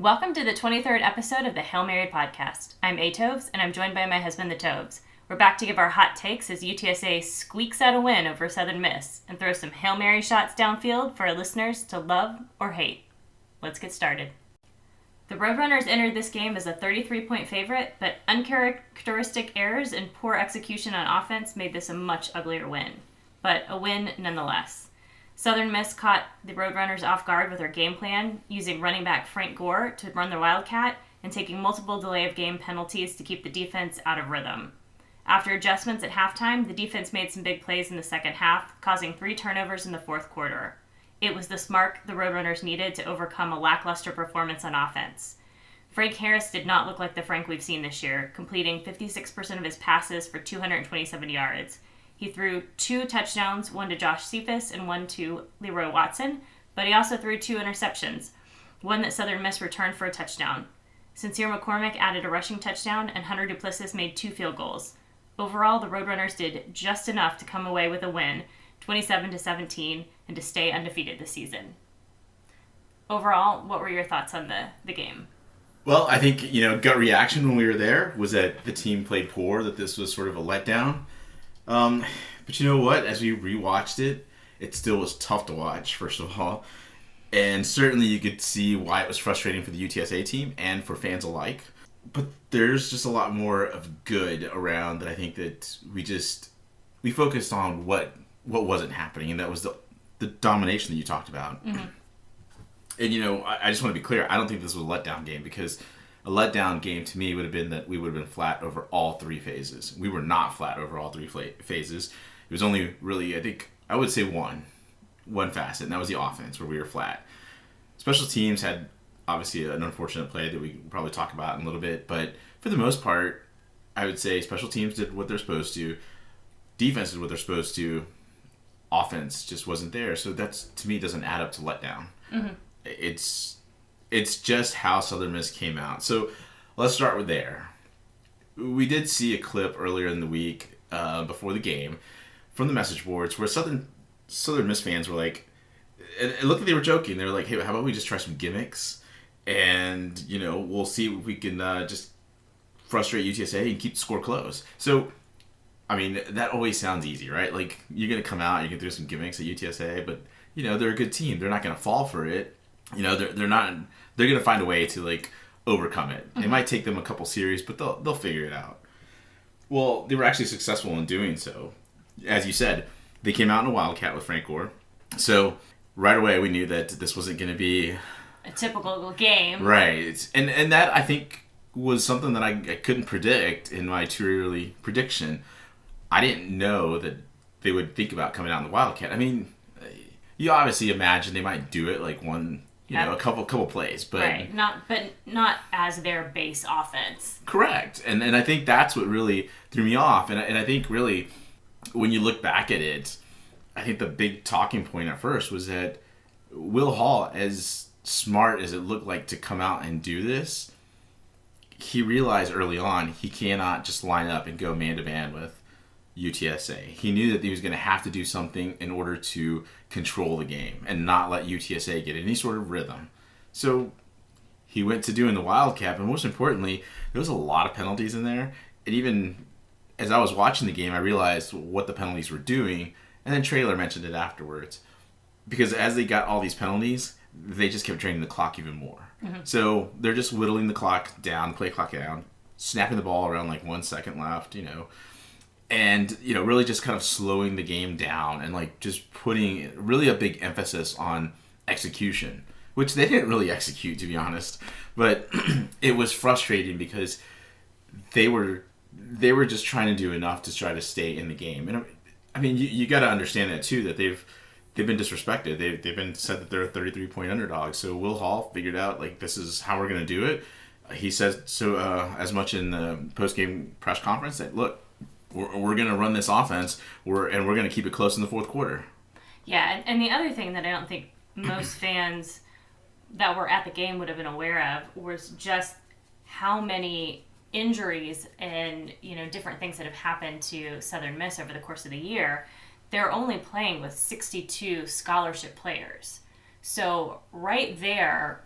Welcome to the 23rd episode of the Hail Mary podcast. I'm AToves, and I'm joined by my husband, the Toves. We're back to give our hot takes as UTSA squeaks out a win over Southern Miss and throw some Hail Mary shots downfield for our listeners to love or hate. Let's get started. The Roadrunners entered this game as a 33-point favorite, but uncharacteristic errors and poor execution on offense made this a much uglier win. But a win nonetheless. Southern Miss caught the Roadrunners off guard with their game plan, using running back Frank Gore to run the Wildcat and taking multiple delay of game penalties to keep the defense out of rhythm. After adjustments at halftime, the defense made some big plays in the second half, causing 3 turnovers in the fourth quarter. It was the spark the Roadrunners needed to overcome a lackluster performance on offense. Frank Harris did not look like the Frank we've seen this year, completing 56% of his passes for 227 yards. He threw 2 touchdowns, one to Josh Cephas and one to Leroy Watson, but he also threw 2 interceptions, one that Southern Miss returned for a touchdown. Sincere McCormick added a rushing touchdown, and Hunter Duplessis made 2 field goals. Overall, the Roadrunners did just enough to come away with a win, 27-17, and to stay undefeated this season. Overall, what were your thoughts on the game? Well, I think, gut reaction when we were there was that the team played poor, that this was sort of a letdown. But you know what? As we rewatched it, it still was tough to watch, first of all. And certainly you could see why it was frustrating for the UTSA team and for fans alike. But there's just a lot more of good around that I think that we focused on what wasn't happening, and that was the domination that you talked about. Mm-hmm. And, I just want to be clear. I don't think this was a letdown game, because a letdown game to me would have been that we would have been flat over all 3 phases. We were not flat over all 3 phases. It was only really, I would say one facet, and that was the offense, where we were flat. Special teams had obviously an unfortunate play that we can probably talk about in a little bit, but for the most part, I would say special teams did what they're supposed to. Defense did what they're supposed to. Offense just wasn't there. So that's, to me, doesn't add up to letdown. Mm-hmm. It's just how Southern Miss came out. So let's start with there. We did see a clip earlier in the week before the game from the message boards where Southern Miss fans were like, it looked like they were joking. They were like, hey, how about we just try some gimmicks and, we'll see if we can just frustrate UTSA and keep the score close. So, I mean, that always sounds easy, right? Like, you're going to come out, you're going to do some gimmicks at UTSA, but, they're a good team. They're not going to fall for it. They're going to find a way to, overcome it. Mm-hmm. It might take them a couple series, but they'll figure it out. Well, they were actually successful in doing so. As you said, they came out in a Wildcat with Frank Gore. So, right away, we knew that this wasn't going to be a typical game. Right. And that, I think, was something that I couldn't predict in my too early prediction. I didn't know that they would think about coming out in the Wildcat. I mean, you obviously imagine they might do it a couple plays, but right, not as their base offense. Correct, and I think that's what really threw me off, and I think really when you look back at it, I think the big talking point at first was that Will Hall, as smart as it looked like to come out and do this, he realized early on he cannot just line up and go man to man with UTSA. He knew that he was going to have to do something in order to control the game and not let UTSA get any sort of rhythm. So he went to doing the Wildcat, and most importantly, there was a lot of penalties in there. And even as I was watching the game, I realized what the penalties were doing, and then Traylor mentioned it afterwards. Because as they got all these penalties, they just kept draining the clock even more. Mm-hmm. So they're just whittling the clock down, play clock down, snapping the ball around 1 second left, and really just kind of slowing the game down and just putting really a big emphasis on execution, which they didn't really execute, to be honest. But it was frustrating because they were just trying to do enough to try to stay in the game. And I mean, you got to understand that too, that they've been disrespected. They've been said that they're a 33-point underdog. So Will Hall figured out this is how we're going to do it. He says so as much in the post-game press conference that, look, we're going to run this offense, and we're going to keep it close in the fourth quarter. Yeah, and the other thing that I don't think most fans that were at the game would have been aware of was just how many injuries and different things that have happened to Southern Miss over the course of the year. They're only playing with 62 scholarship players. So right there,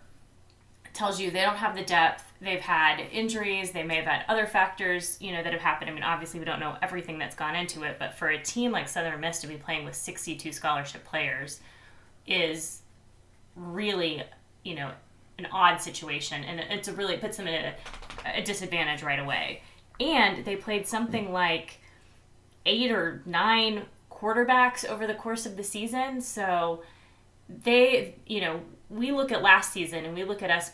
tells you they don't have the depth. They've had injuries. They may have had other factors, that have happened. I mean, obviously we don't know everything that's gone into it, but for a team like Southern Miss to be playing with 62 scholarship players is really, an odd situation, and it really puts them in a disadvantage right away. And they played something like 8 or 9 quarterbacks over the course of the season, so they, we look at last season and we look at us,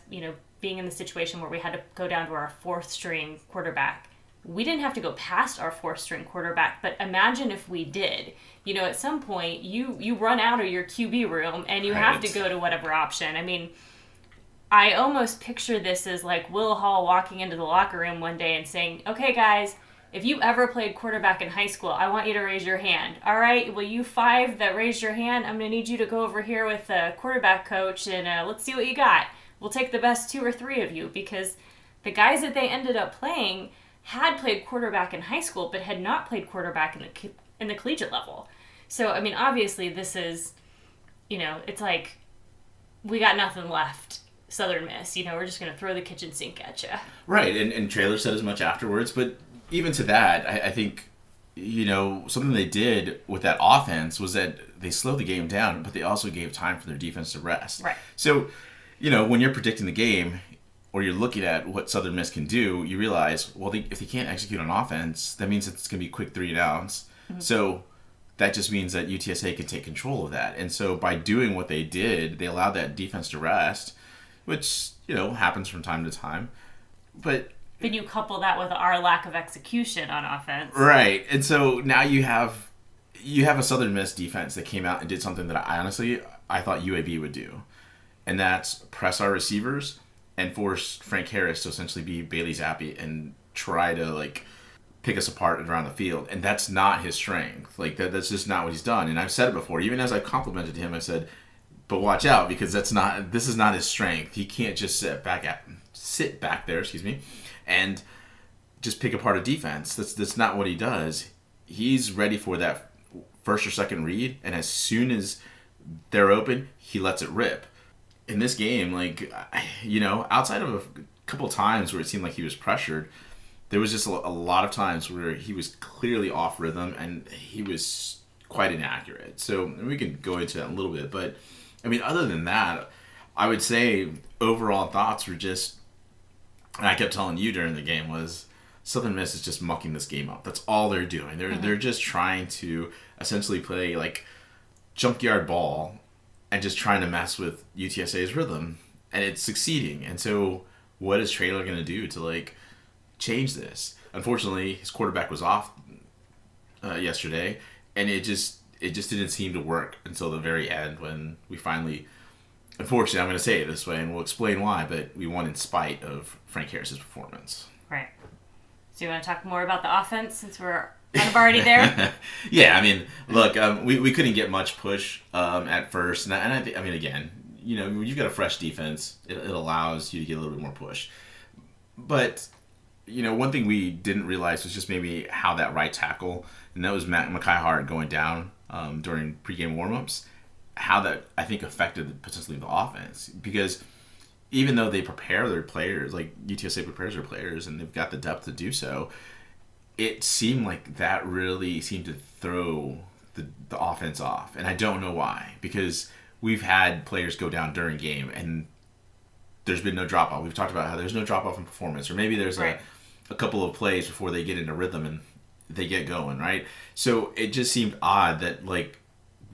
being in the situation where we had to go down to our 4th string quarterback. We didn't have to go past our 4th string quarterback, but imagine if we did. At some point, you run out of your QB room and you have to go to whatever option. I mean, I almost picture this as like Will Hall walking into the locker room one day and saying, okay, guys, if you ever played quarterback in high school, I want you to raise your hand. All right, well, you 5 that raised your hand, I'm going to need you to go over here with the quarterback coach and let's see what you got. We'll take the best 2 or 3 of you, because the guys that they ended up playing had played quarterback in high school but had not played quarterback in the collegiate level. So, I mean, obviously this is, it's like we got nothing left. Southern Miss, we're just going to throw the kitchen sink at you. Right, and Traylor said as much afterwards, but even to that, I think, something they did with that offense was that they slowed the game down, but they also gave time for their defense to rest. Right. So, when you're predicting the game, or you're looking at what Southern Miss can do, you realize, well, if they can't execute on offense, that means it's going to be quick 3 downs. Mm-hmm. So that just means that UTSA can take control of that. And so by doing what they did, they allowed that defense to rest, which, happens from time to time. But then you couple that with our lack of execution on offense. Right. And so now you have a Southern Miss defense that came out and did something that I thought UAB would do. And that's press our receivers and force Frank Harris to essentially be Bailey Zappi and try to, pick us apart around the field. And that's not his strength. That's just not what he's done. And I've said it before. Even as I complimented him, I said, but watch out, because this is not his strength. He can't just sit back there, and just pick apart a defense. That's not what he does. He's ready for that first or second read, and as soon as they're open, he lets it rip. In this game, outside of a couple times where it seemed like he was pressured, there was just a lot of times where he was clearly off rhythm and he was quite inaccurate. So we can go into that a little bit, but I mean, other than that, I would say overall thoughts were just, and I kept telling you during the game, was Southern Miss is just mucking this game up. That's all they're doing. They're just trying to essentially play junkyard ball and just trying to mess with UTSA's rhythm, and it's succeeding. And so what is Traylor going to do to change this? Unfortunately, his quarterback was off yesterday, and it just didn't seem to work until the very end when we finally, unfortunately, I'm going to say it this way and we'll explain why, but we won in spite of Frank Harris's performance. Right. So you want to talk more about the offense since we're kind of already there? Yeah, I mean, look, we couldn't get much push at first. And I think, again, you've got a fresh defense. It allows you to get a little bit more push. But, one thing we didn't realize was just maybe how that right tackle, and that was Mekhi Hart going down during pregame warmups, how that I think affected potentially the offense, because even though they prepare their players, UTSA prepares their players and they've got the depth to do so, it seemed like that really seemed to throw the offense off, and I don't know why, because we've had players go down during game and there's been no drop off. We've talked about how there's no drop off in performance, or maybe there's a couple of plays before they get into rhythm and they get going, right? So it just seemed odd that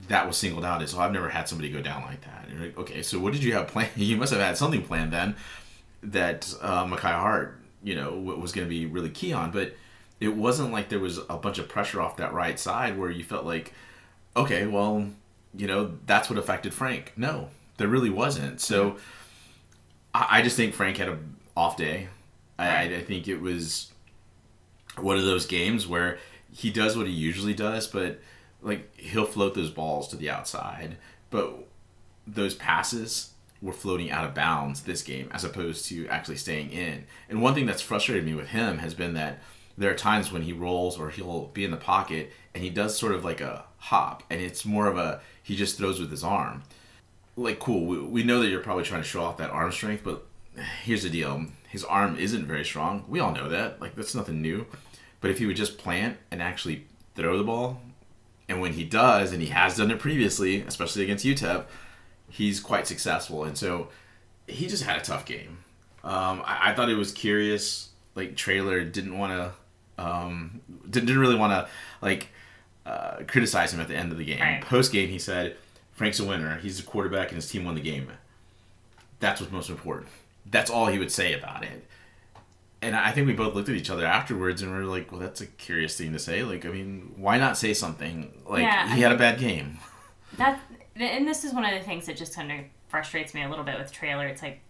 that was singled out. So I've never had somebody go down like that. And you're okay, so what did you have planned? You must have had something planned then that Mekhi Hart, was going to be really key on. But it wasn't like there was a bunch of pressure off that right side where you felt like, okay, well, that's what affected Frank. No, there really wasn't. So I just think Frank had an off day. I think it was one of those games where he does what he usually does, but he'll float those balls to the outside, but those passes were floating out of bounds this game as opposed to actually staying in. And one thing that's frustrated me with him has been that there are times when he rolls or he'll be in the pocket and he does sort of like a hop, and it's more of he just throws with his arm. Cool, we know that you're probably trying to show off that arm strength, but here's the deal. His arm isn't very strong. We all know that. Like, that's nothing new. But if he would just plant and actually throw the ball, and when he does, and he has done it previously, especially against UTEP, he's quite successful. And so he just had a tough game. I thought it was curious. Like, Traylor didn't really want to, like, criticize him at the end of the game. Right. Post game, he said, Frank's a winner. He's a quarterback, and his team won the game. That's what's most important. That's all he would say about it. And I think we both looked at each other afterwards and we were like, well, that's a curious thing to say. Like, I mean, why not say something? Like, he had a bad game. And this is one of the things that just kind of frustrates me a little bit with Traylor. It's like,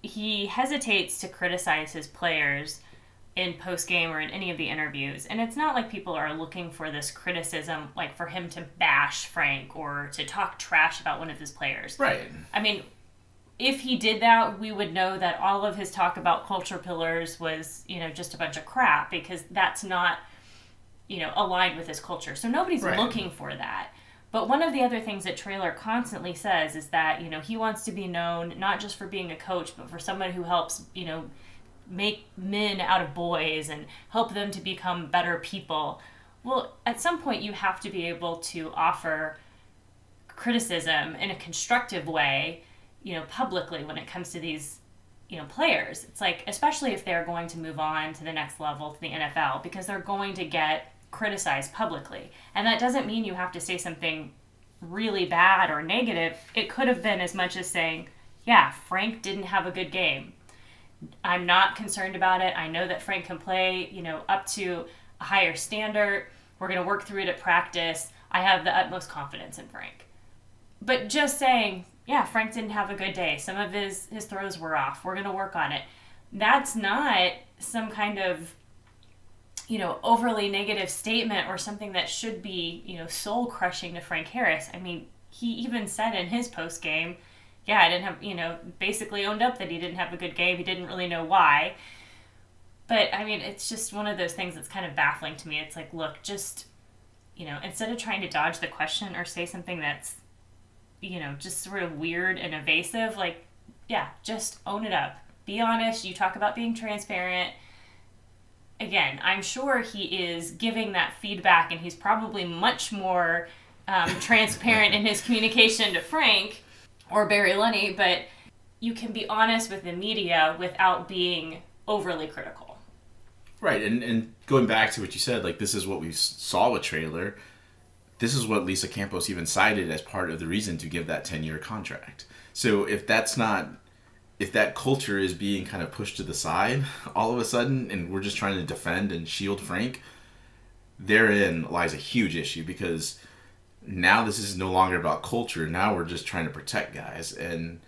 he hesitates to criticize his players in post-game or in any of the interviews. And it's not like people are looking for this criticism, like for him to bash Frank or to talk trash about one of his players. Right. I mean, if he did that, we would know that all of his talk about culture pillars was, just a bunch of crap, because that's not, aligned with his culture. So nobody's looking for that. But one of the other things that Traylor constantly says is that, he wants to be known not just for being a coach, but for someone who helps, make men out of boys and help them to become better people. Well, at some point you have to be able to offer criticism in a constructive way, publicly when it comes to these, players. It's like, especially if they're going to move on to the next level, to the NFL, because they're going to get criticized publicly. And that doesn't mean you have to say something really bad or negative. It could have been as much as saying, yeah, Frank didn't have a good game. I'm not concerned about it. I know that Frank can play, up to a higher standard. We're going to work through it at practice. I have the utmost confidence in Frank. But just saying, yeah, Frank didn't have a good day. Some of his throws were off. We're going to work on it. That's not some kind of, overly negative statement or something that should be, soul crushing to Frank Harris. I mean, he even said in his post game, yeah, I didn't have, basically owned up that he didn't have a good game. He didn't really know why. But, I mean, it's just one of those things that's kind of baffling to me. It's like, look, just, instead of trying to dodge the question or say something that's, just sort of weird and evasive, like, yeah, just own it up. Be honest. You talk about being transparent. Again, I'm sure he is giving that feedback, and he's probably much more transparent in his communication to Frank or Barry Lunny, but you can be honest with the media without being overly critical. Right, and going back to what you said, like, this is what we saw with Traylor. This is what Lisa Campos even cited as part of the reason to give that 10-year contract. So if that culture is being kind of pushed to the side all of a sudden, and we're just trying to defend and shield Frank, therein lies a huge issue, because now this is no longer about culture. Now we're just trying to protect guys. And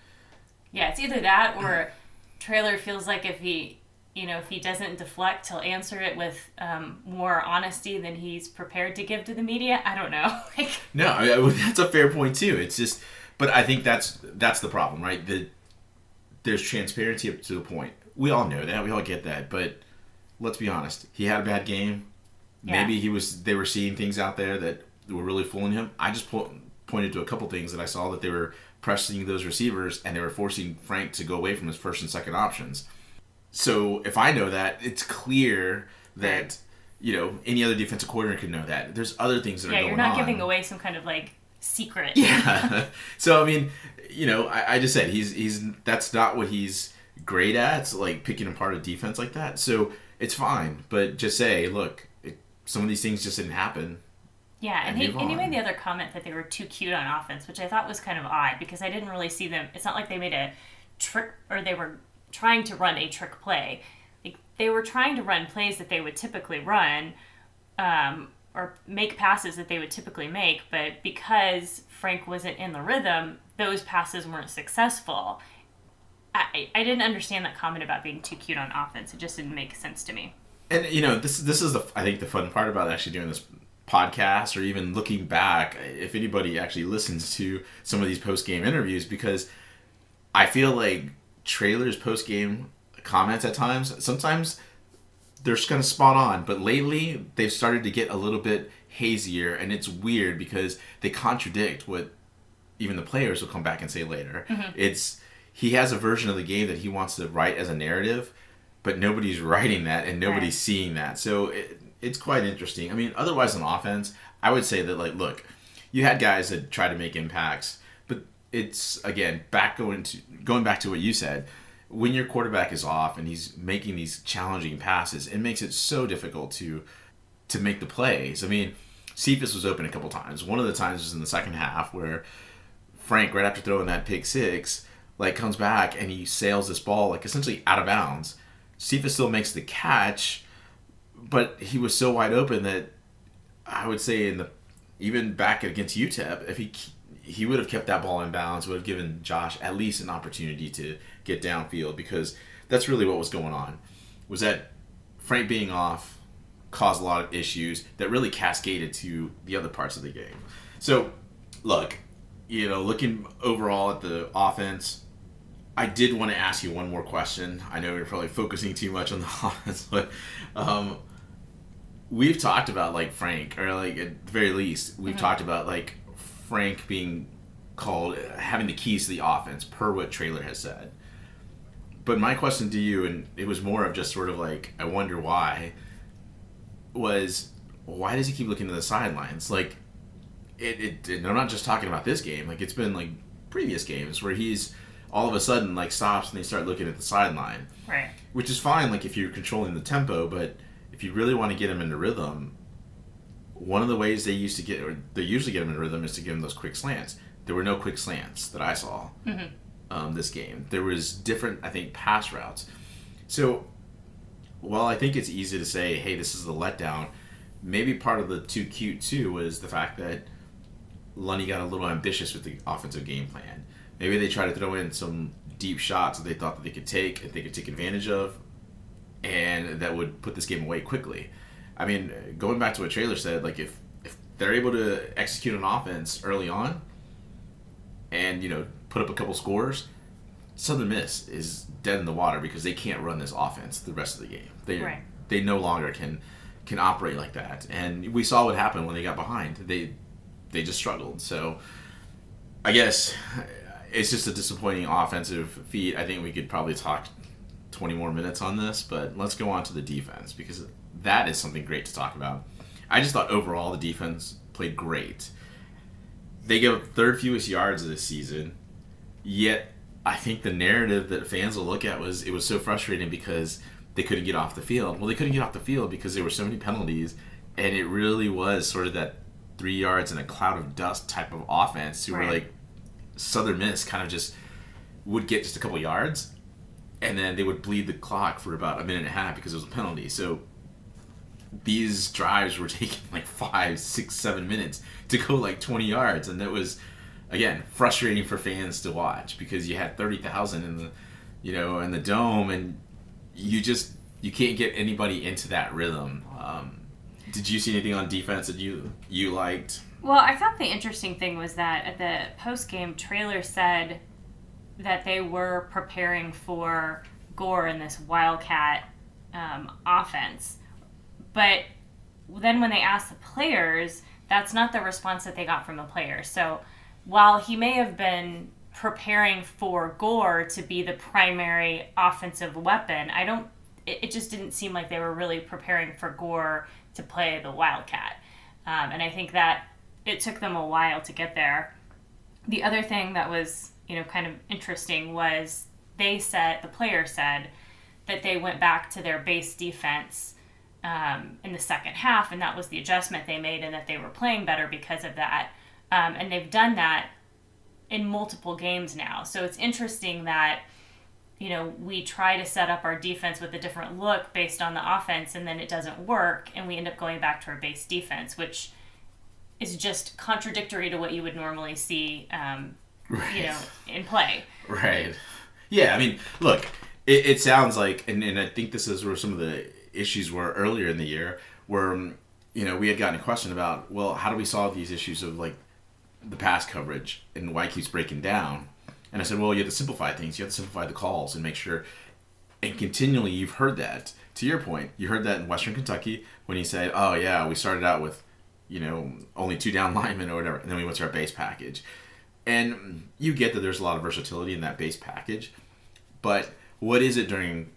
yeah, it's either that or Traylor feels like if he doesn't deflect, he'll answer it with more honesty than he's prepared to give to the media. I don't know. No, that's a fair point too. It's just, but I think that's the problem, right? There's transparency up to a point. We all know that. We all get that. But let's be honest. He had a bad game. Yeah. Maybe they were seeing things out there that were really fooling him. I just pointed to a couple things that I saw, that they were pressing those receivers and they were forcing Frank to go away from his first and second options. So if I know that, it's clear that, any other defensive coordinator could know that. There's other things that are going on. Yeah, you're not giving away some kind of, like, secret. Yeah. So, I mean, I just said that's not what he's great at. It's like picking apart a defense like that. So it's fine. But just say, look, some of these things just didn't happen. Yeah, and he made the other comment that they were too cute on offense, which I thought was kind of odd, because I didn't really see them. It's not like they made a trick, or they were trying to run a trick play. Like, they were trying to run plays that they would typically run, or make passes that they would typically make, but because Frank wasn't in the rhythm, those passes weren't successful. I didn't understand that comment about being too cute on offense. It just didn't make sense to me. And, this is I think the fun part about actually doing this podcast, or even looking back, if anybody actually listens to some of these post-game interviews, because I feel like Traylor's post-game comments at times, sometimes they're just kind of spot on, but lately they've started to get a little bit hazier, and it's weird because they contradict what even the players will come back and say later. Mm-hmm. he has a version of the game that he wants to write as a narrative, but nobody's writing that and nobody's seeing that. So it's quite interesting. I mean, otherwise on offense, I would say that, like, look, you had guys that try to make impacts, but it's, again, going back to what you said, when your quarterback is off and he's making these challenging passes, it makes it so difficult to make the plays. I mean, Cephas was open a couple times. One of the times was in the second half where Frank, right after throwing that pick six, like, comes back and he sails this ball, like, essentially out of bounds. Cephas still makes the catch, but he was so wide open that I would say even back against UTEP, if he would have kept that ball in bounds, would have given Josh at least an opportunity to get downfield, because that's really what was going on. Was that Frank being off caused a lot of issues that really cascaded to the other parts of the game. So, look, looking overall at the offense, I did want to ask you one more question. I know you're probably focusing too much on the offense, but we've talked about, like, Frank, or, like, at the very least, we've talked about, like, Frank being called, having the keys to the offense, per what Traylor has said. But my question to you, and it was more of just sort of like, I wonder why, was why does he keep looking to the sidelines? Like, and I'm not just talking about this game. Like, it's been, like, previous games where he's all of a sudden, like, stops and they start looking at the sideline. Right. Which is fine, like, if you're controlling the tempo, but if you really want to get him into rhythm, one of the ways they usually get him into rhythm is to give him those quick slants. There were no quick slants that I saw this game. There was different, I think, pass routes. So, while I think it's easy to say, hey, this is the letdown, maybe part of the too cute, too, was the fact that Lundy got a little ambitious with the offensive game plan. Maybe they tried to throw in some deep shots that they thought that they could take advantage of, and that would put this game away quickly. I mean, going back to what Traylor said, like, if they're able to execute an offense early on and, put up a couple scores, Southern Miss is dead in the water because they can't run this offense the rest of the game. They no longer can operate like that. And we saw what happened when they got behind. They just struggled. So I guess it's just a disappointing offensive feat. I think we could probably talk 20 more minutes on this, but let's go on to the defense, because that is something great to talk about. I just thought overall the defense played great. They gave up third fewest yards this season, yet I think the narrative that fans will look at was it was so frustrating because they couldn't get off the field. Well, they couldn't get off the field because there were so many penalties, and it really was sort of that 3 yards in a cloud of dust type of offense where, like, Southern Miss kind of just would get just a couple yards, and then they would bleed the clock for about a minute and a half because it was a penalty. So these drives were taking like 5, 6, 7 minutes to go like 20 yards, and that was, again, frustrating for fans to watch because you had 30,000 in the, in the dome, and you can't get anybody into that rhythm. Did you see anything on defense that you liked? Well, I thought the interesting thing was that at the post-game, Traylor said that they were preparing for Gore in this Wildcat offense. But then when they asked the players, that's not the response that they got from the players. So while he may have been preparing for Gore to be the primary offensive weapon, it just didn't seem like they were really preparing for Gore to play the Wildcat. And I think that it took them a while to get there. The other thing that was, kind of interesting was the players said that they went back to their base defense in the second half, and that was the adjustment they made, and that they were playing better because of that. And they've done that in multiple games now. So it's interesting that, we try to set up our defense with a different look based on the offense, and then it doesn't work, and we end up going back to our base defense, which is just contradictory to what you would normally see, in play. Right. Yeah, I mean, look, it sounds like, and I think this is where some of the issues were earlier in the year, where, we had gotten a question about, well, how do we solve these issues of, like, the pass coverage and why it keeps breaking down? And I said, well, you have to simplify things. You have to simplify the calls and make sure, and continually you've heard that. To your point, you heard that in Western Kentucky when he said, oh, yeah, we started out with, only 2 down linemen or whatever, and then we went to our base package. And you get that there's a lot of versatility in that base package, but what is it during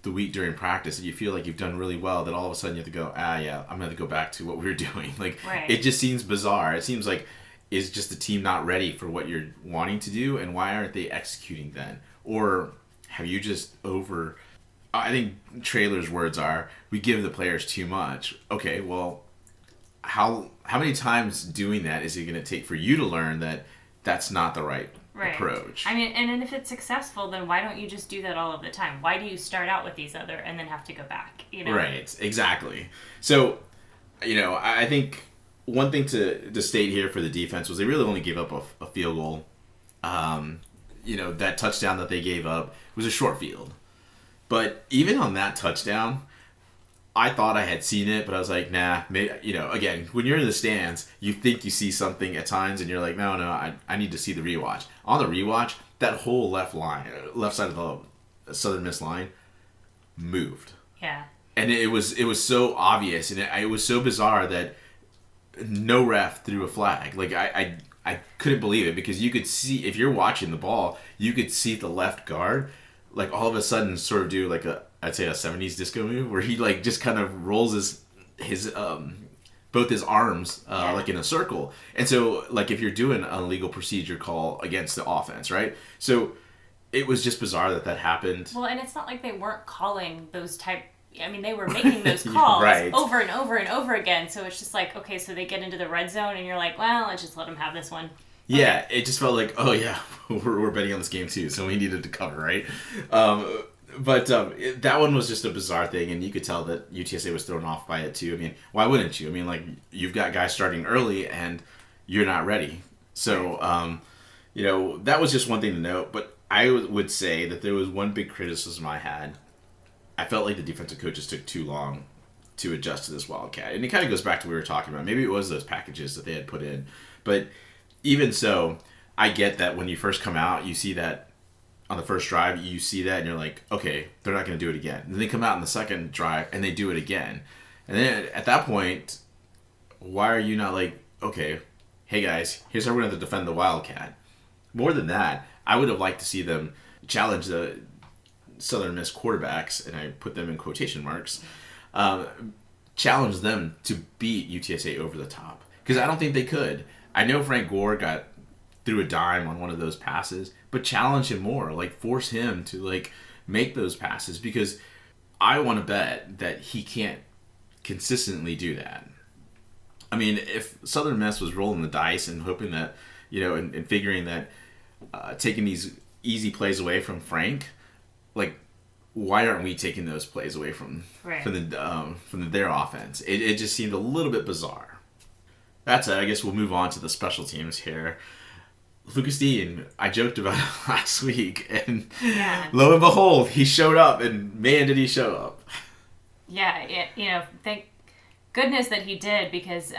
the week during practice that you feel like you've done really well that all of a sudden you have to go, yeah, I'm going to go back to what we were doing. Like, right. It just seems bizarre. It seems like, is just the team not ready for what you're wanting to do, and why aren't they executing then? Or have you just I think Trailer's words are, we give the players too much. Okay, well, how many times doing that is it going to take for you to learn that that's not the right approach? I mean, and if it's successful, then why don't you just do that all of the time? Why do you start out with these other and then have to go back? Right, exactly. So, I think one thing to state here for the defense was they really only gave up a field goal. That touchdown that they gave up was a short field. But even on that touchdown, I thought I had seen it, but I was like, nah. Maybe, again, when you're in the stands, you think you see something at times, and you're like, no, I need to see the rewatch. On the rewatch, that whole left side of the Southern Miss line moved. Yeah. And it was so obvious, and it was so bizarre that no ref threw a flag. Like, I couldn't believe it, because you could see, if you're watching the ball, you could see the left guard, like, all of a sudden sort of do like I'd say a 70s disco move where he like just kind of rolls his both his arms like in a circle. And so, like, if you're doing an illegal procedure call against the offense, right? So it was just bizarre that happened. Well, and it's not like they weren't calling those they were making those calls right. over and over and over again. So it's just like, okay, so they get into the red zone and you're like, well, let's just let them have this one. Okay. Yeah, it just felt like, oh yeah, we're betting on this game too, so we needed to cover, right? But that one was just a bizarre thing, and you could tell that UTSA was thrown off by it too. I mean, why wouldn't you? I mean, like, you've got guys starting early, and you're not ready. So, that was just one thing to note. But I would say that there was one big criticism I had. I felt like the defensive coaches took too long to adjust to this Wildcat. And it kind of goes back to what we were talking about. Maybe it was those packages that they had put in. But even so, I get that when you first come out, you see that on the first drive, you see that and you're like, okay, they're not going to do it again. And then they come out in the second drive and they do it again. And then at that point, why are you not like, okay, hey guys, here's how we're going to defend the Wildcat. More than that, I would have liked to see them challenge the Southern Miss quarterbacks, and I put them in quotation marks, challenge them to beat UTSA over the top. Because I don't think they could. I know Frank Gore threw a dime on one of those passes, but challenge him more. Like, force him to, like, make those passes, because I want to bet that he can't consistently do that. I mean, if Southern Miss was rolling the dice and hoping that, and figuring that taking these easy plays away from Frank, like, why aren't we taking those plays away from their offense? It just seemed a little bit bizarre. That's it. I guess we'll move on to the special teams here. Lucas Dean, I joked about it last week, and lo and behold, he showed up, and man, did he show up. Yeah, thank goodness that he did, because,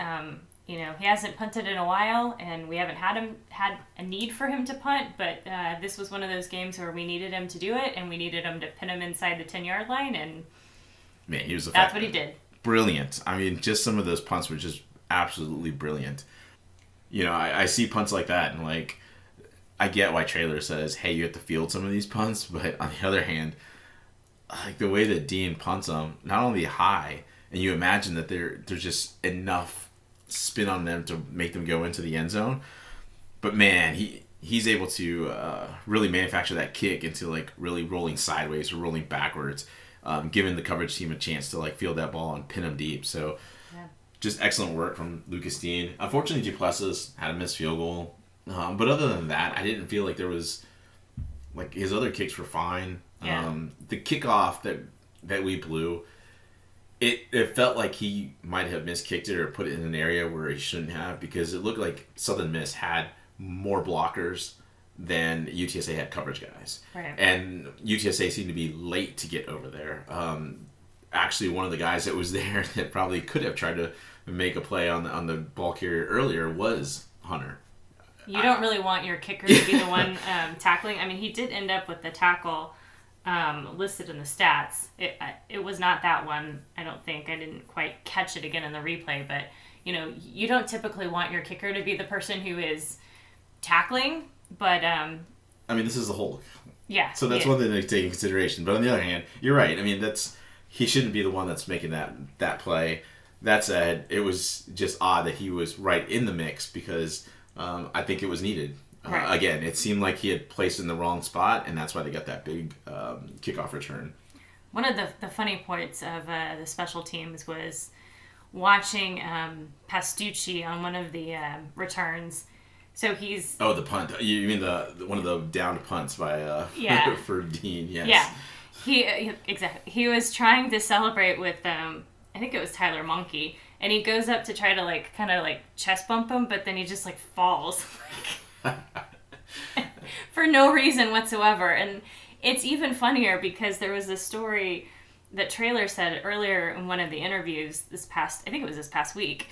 he hasn't punted in a while, and we haven't had a need for him to punt, but this was one of those games where we needed him to do it, and we needed him to pin him inside the 10-yard line, and man, he was effective. That's what he did. Brilliant. I mean, just some of those punts were just absolutely brilliant. I see punts like that, and, like, I get why Traylor says, hey, you have to field some of these punts, but on the other hand, like, the way that Dean punts them, not only high, and you imagine that there's just enough spin on them to make them go into the end zone, but man, he's able to really manufacture that kick into, like, really rolling sideways or rolling backwards, giving the coverage team a chance to, like, field that ball and pin them deep. So just excellent work from Lucas Dean. Unfortunately, Duplessis had a missed field goal. But other than that, I didn't feel like there was, like, his other kicks were fine. Yeah. The kickoff that we blew, it felt like he might have miskicked it or put it in an area where he shouldn't have, because it looked like Southern Miss had more blockers than UTSA had coverage guys. Right. And UTSA seemed to be late to get over there. Actually, one of the guys that was there that probably could have tried to make a play on the ball carrier earlier was Hunter. You don't really want your kicker to be the one tackling. I mean, he did end up with the tackle listed in the stats. It was not that one, I don't think. I didn't quite catch it again in the replay, but you don't typically want your kicker to be the person who is tackling, but I mean, this is the whole. yeah. So that's one thing to take in consideration. But on the other hand, you're right. I mean, he shouldn't be the one that's making that play. That said, it was just odd that he was right in the mix because I think it was needed. Right. Again, it seemed like he had placed in the wrong spot, and that's why they got that big kickoff return. One of the funny points of the special teams was watching Pastucci on one of the returns. So he's... Oh, the punt. You mean one of the downed punts by for Dean, yes. Yeah. Exactly. He was trying to celebrate with I think it was Tyler Monkey, and he goes up to try to kind of chest bump him, but then he just falls for no reason whatsoever. And it's even funnier because there was a story that Traylor said earlier in one of the interviews this past week,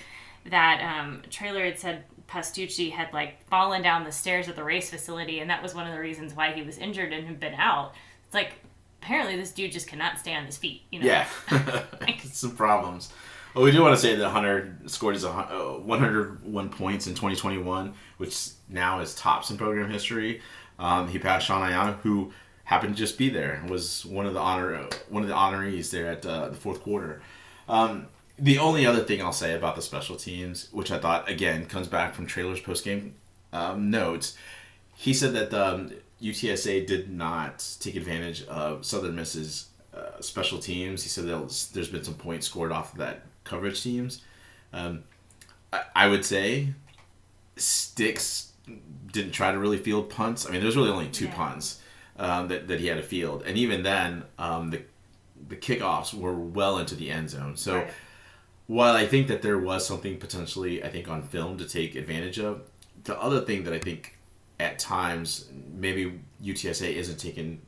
that Traylor had said Pastucci had fallen down the stairs at the race facility, and that was one of the reasons why he was injured and had been out. It's apparently this dude just cannot stay on his feet, Yeah. Some problems. Well, we do want to say that Hunter scored his 101 points in 2021, which now is tops in program history. He passed Sean Ayana, who happened to just be there and was one of the honorees there at the fourth quarter. The only other thing I'll say about the special teams, which I thought, again, comes back from Traylor's postgame notes, he said that UTSA did not take advantage of Southern Miss's special teams. He said that there's been some points scored off of that coverage teams. I would say Sticks didn't try to really field punts. I mean, there's really only two punts that he had to field. And even then, the kickoffs were well into the end zone. So right. While I think that there was something potentially, I think, on film to take advantage of, the other thing that I think at times maybe UTSA isn't taken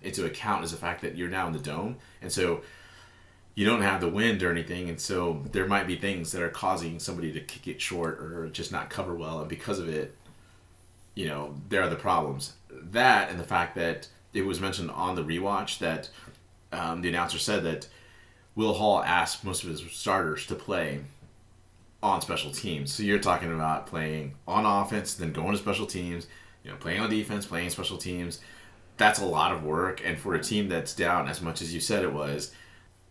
into account is the fact that you're now in the dome, and so you don't have the wind or anything, and so there might be things that are causing somebody to kick it short or just not cover well, and because of it, there are the problems. That and the fact that it was mentioned on the rewatch that the announcer said that Will Hall asked most of his starters to play on special teams. So you're talking about playing on offense, then going to special teams, playing on defense, playing special teams. That's a lot of work, and for a team that's down as much as you said it was,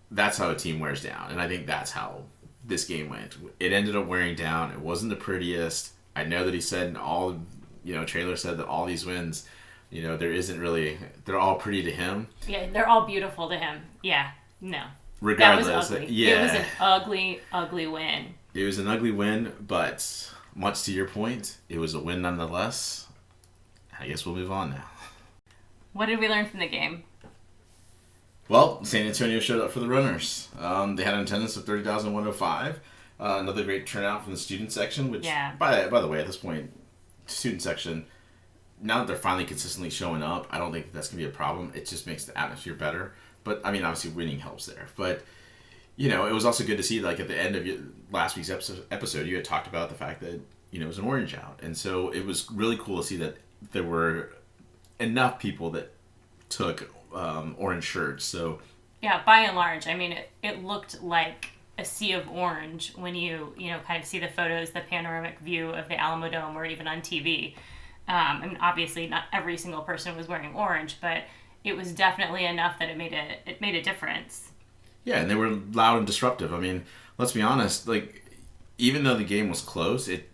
that's how a team wears down. And I think that's how this game went. It ended up wearing down. It wasn't the prettiest. I know that he said Traylor said that all these wins, there isn't really, they're all pretty to him. Yeah, they're all beautiful to him. Yeah, no. Regardless, that was ugly. Yeah. It was an ugly, ugly win. It was an ugly win, but much to your point, it was a win nonetheless. I guess we'll move on now. What did we learn from the game? Well, San Antonio showed up for the runners. They had an attendance of 30,105. Another great turnout from the student section, which, by the way, at this point, student section, now that they're finally consistently showing up, I don't think that's going to be a problem. It just makes the atmosphere better. But, I mean, obviously winning helps there. But, it was also good to see, at the end of last week's episode, you had talked about the fact that, it was an orange out. And so it was really cool to see that there were enough people that took orange shirts. So yeah, by and large, I mean, it looked like a sea of orange when you kind of see the photos, the panoramic view of the Alamo Dome, or even on TV. I mean, obviously, not every single person was wearing orange, but it was definitely enough that it made a difference. Yeah, and they were loud and disruptive. I mean, let's be honest. Even though the game was close, it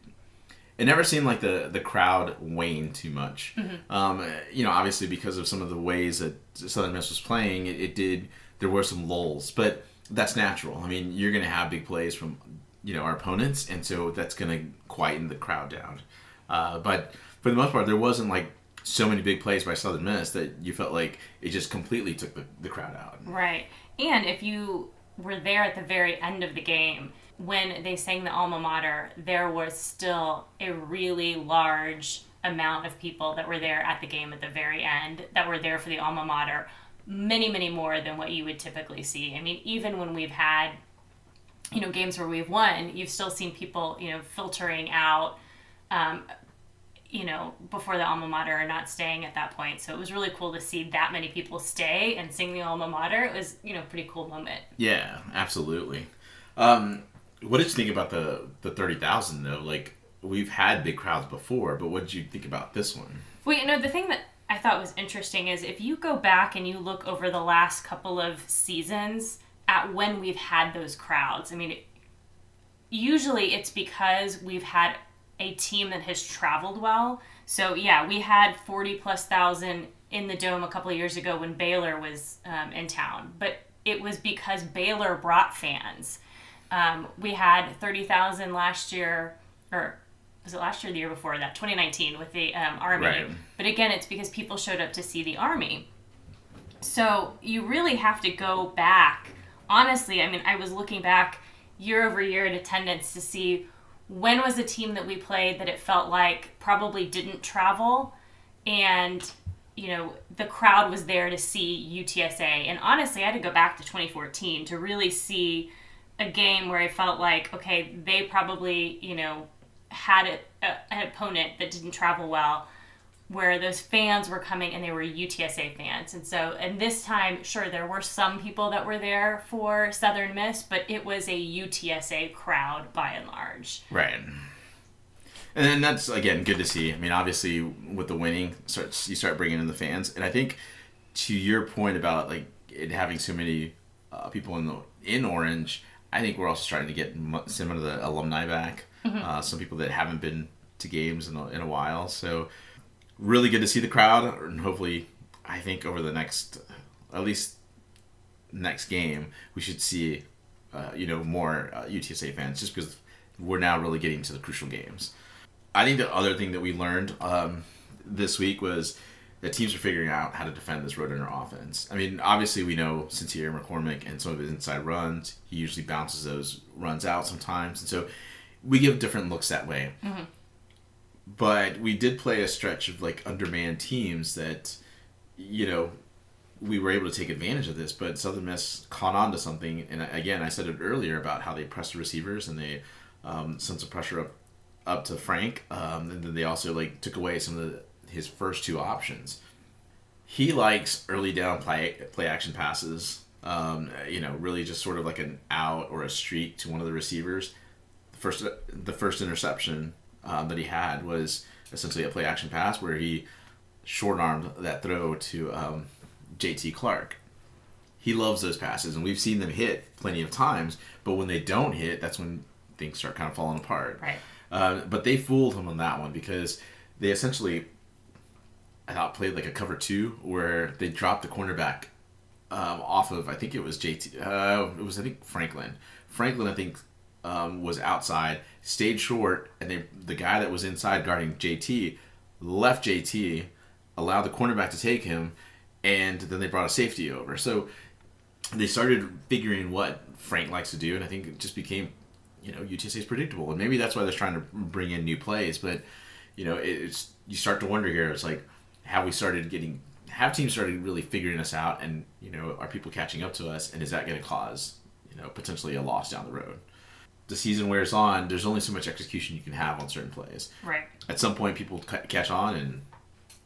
never seemed like the crowd waned too much. Mm-hmm. Obviously because of some of the ways that Southern Miss was playing, it did. There were some lulls, but that's natural. I mean, you're going to have big plays from our opponents, and so that's going to quieten the crowd down. But for the most part, there wasn't so many big plays by Southern Miss that you felt like it just completely took the crowd out. Right. And if you were there at the very end of the game, when they sang the alma mater, there was still a really large amount of people that were there at the game at the very end, that were there for the alma mater, many, many more than what you would typically see. I mean, even when we've had, games where we've won, you've still seen people, filtering out, before the alma mater or not staying at that point. So it was really cool to see that many people stay and sing the alma mater. It was, a pretty cool moment. Yeah, absolutely. What did you think about the 30,000 though? we've had big crowds before, but what did you think about this one? Well, the thing that I thought was interesting is if you go back and you look over the last couple of seasons at when we've had those crowds, I mean, usually it's because we've had a team that has traveled well. So, yeah, we had 40 plus thousand in the Dome a couple of years ago when Baylor was in town. But it was because Baylor brought fans. We had 30,000 last year, or was it last year or the year before that? 2019 with the Army. Right. But again, it's because people showed up to see the Army. So you really have to go back. Honestly, I mean, I was looking back year over year in attendance to see when was a team that we played that it felt like probably didn't travel, and the crowd was there to see UTSA. And honestly, I had to go back to 2014 to really see a game where I felt like, okay, they probably had an opponent that didn't travel well, where those fans were coming and they were UTSA fans. And this time, sure, there were some people that were there for Southern Miss, but it was a UTSA crowd by and large. Right. And then that's, again, good to see. I mean, obviously, with the winning, you start bringing in the fans. And I think, to your point about like it having so many people in Orange, I think we're also starting to get some of the alumni back. Mm-hmm. Some people that haven't been to games in a while. So really good to see the crowd, and hopefully, I think over the next game, we should see, more UTSA fans, just because we're now really getting to the crucial games. I think the other thing that we learned this week was that teams are figuring out how to defend this road runner offense. I mean, obviously we know Sincere McCormick and some of his inside runs, he usually bounces those runs out sometimes, and so we give different looks that way. Mm-hmm. But we did play a stretch of like undermanned teams that, we were able to take advantage of this, but Southern Miss caught on to something. And again, I said it earlier about how they pressed the receivers and they sent some pressure up to Frank. And then they also like took away some of his first two options. He likes early down play action passes, really just sort of like an out or a streak to one of the receivers. The first interception that he had was essentially a play action pass where he short-armed that throw to JT Clark. He loves those passes, and we've seen them hit plenty of times, but when they don't hit, that's when things start kind of falling apart. Right. But they fooled him on that one because they essentially, I thought, played like a cover two where they dropped the cornerback off of, I think it was Franklin. Franklin, I think, was outside, stayed short, and the guy that was inside guarding JT left JT, allowed the cornerback to take him, and then they brought a safety over. So they started figuring what Frank likes to do, and I think it just became, UTSA is predictable, and maybe that's why they're trying to bring in new plays. But it's you start to wonder here. It's like, have teams started really figuring us out, and are people catching up to us, and is that going to cause potentially a loss down the road? The season wears on, there's only so much execution you can have on certain plays. Right. At some point, people catch on, and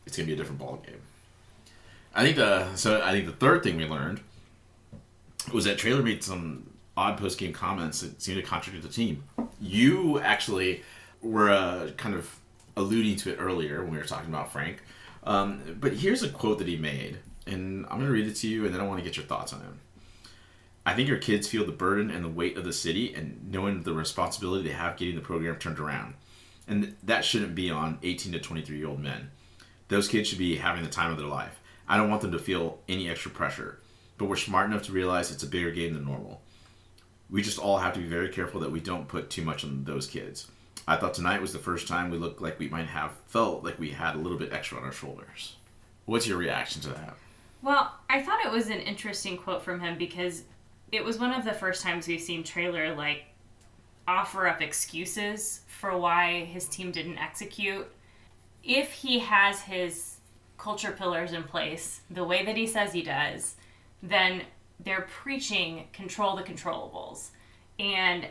it's going to be a different ball game. I think the third thing we learned was that Traylor made some odd post-game comments that seemed to contradict the team. You actually were kind of alluding to it earlier when we were talking about Frank. But here's a quote that he made, and I'm going to read it to you, and then I want to get your thoughts on it. I think our kids feel the burden and the weight of the city and knowing the responsibility they have getting the program turned around. And that shouldn't be on 18 to 23-year-old men. Those kids should be having the time of their life. I don't want them to feel any extra pressure, but we're smart enough to realize it's a bigger game than normal. We just all have to be very careful that we don't put too much on those kids. I thought tonight was the first time we looked like we might have felt like we had a little bit extra on our shoulders. What's your reaction to that? Well, I thought it was an interesting quote from him because it was one of the first times we've seen Traylor offer up excuses for why his team didn't execute. If he has his culture pillars in place the way that he says he does, then they're preaching control the controllables. And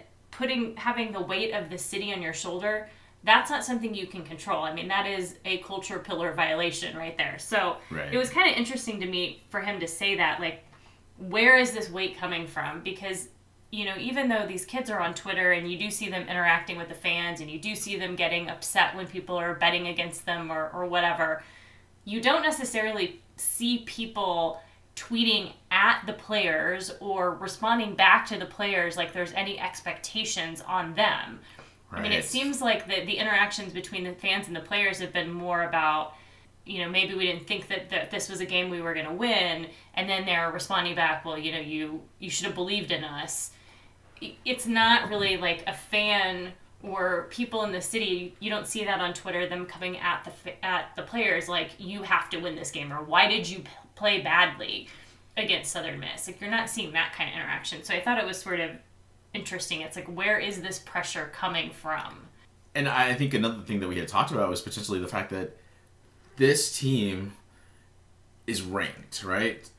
having the weight of the city on your shoulder, that's not something you can control. I mean, that is a culture pillar violation right there. So right. It was kind of interesting to me for him to say that, where is this weight coming from? Because, even though these kids are on Twitter and you do see them interacting with the fans and you do see them getting upset when people are betting against them or whatever, you don't necessarily see people tweeting at the players or responding back to the players like there's any expectations on them. Right. I mean, it seems like the interactions between the fans and the players have been more about, maybe we didn't think that this was a game we were going to win, and then they're responding back, well, you should have believed in us. It's not really like a fan or people in the city. You don't see that on Twitter, them coming at the players like, you have to win this game, or why did you play badly against Southern Miss? Like, you're not seeing that kind of interaction. So I thought it was sort of interesting. It's like, where is this pressure coming from? And I think another thing that we had talked about was potentially the fact that this team is ranked, right?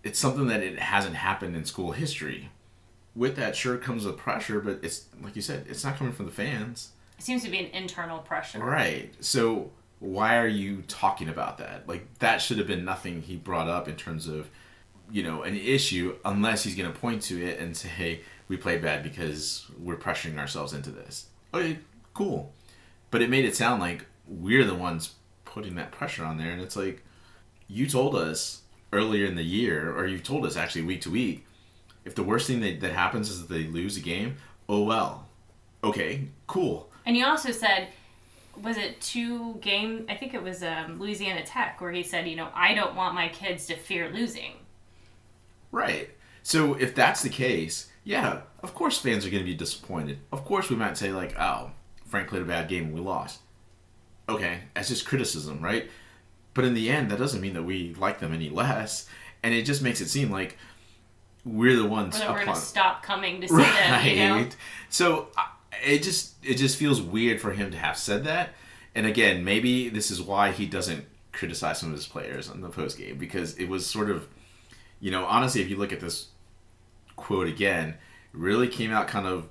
It's something that it hasn't happened in school history. With that, sure comes with pressure, but it's, like you said, it's not coming from the fans. It seems to be an internal pressure. Right. So why are you talking about that? Like, that should have been nothing he brought up in terms of, an issue, unless he's going to point to it and say, hey, we played bad because we're pressuring ourselves into this. Okay, cool. But it made it sound like we're the ones putting that pressure on there, and it's like, you told us earlier in the year, or you told us actually week to week, if the worst thing that happens is that they lose a game, oh well. Okay, cool. And you also said, was it 2 games? I think it was Louisiana Tech, where he said, I don't want my kids to fear losing. Right. So if that's the case, yeah, of course fans are going to be disappointed. Of course we might say like, oh, Frank played a bad game and we lost. Okay, that's just criticism, right? But in the end, that doesn't mean that we like them any less. And it just makes it seem like we're the ones. Or that we're going to stop coming to see them, So it just feels weird for him to have said that. And again, maybe this is why he doesn't criticize some of his players on the post game, because it was sort of, honestly, if you look at this quote again, it really came out kind of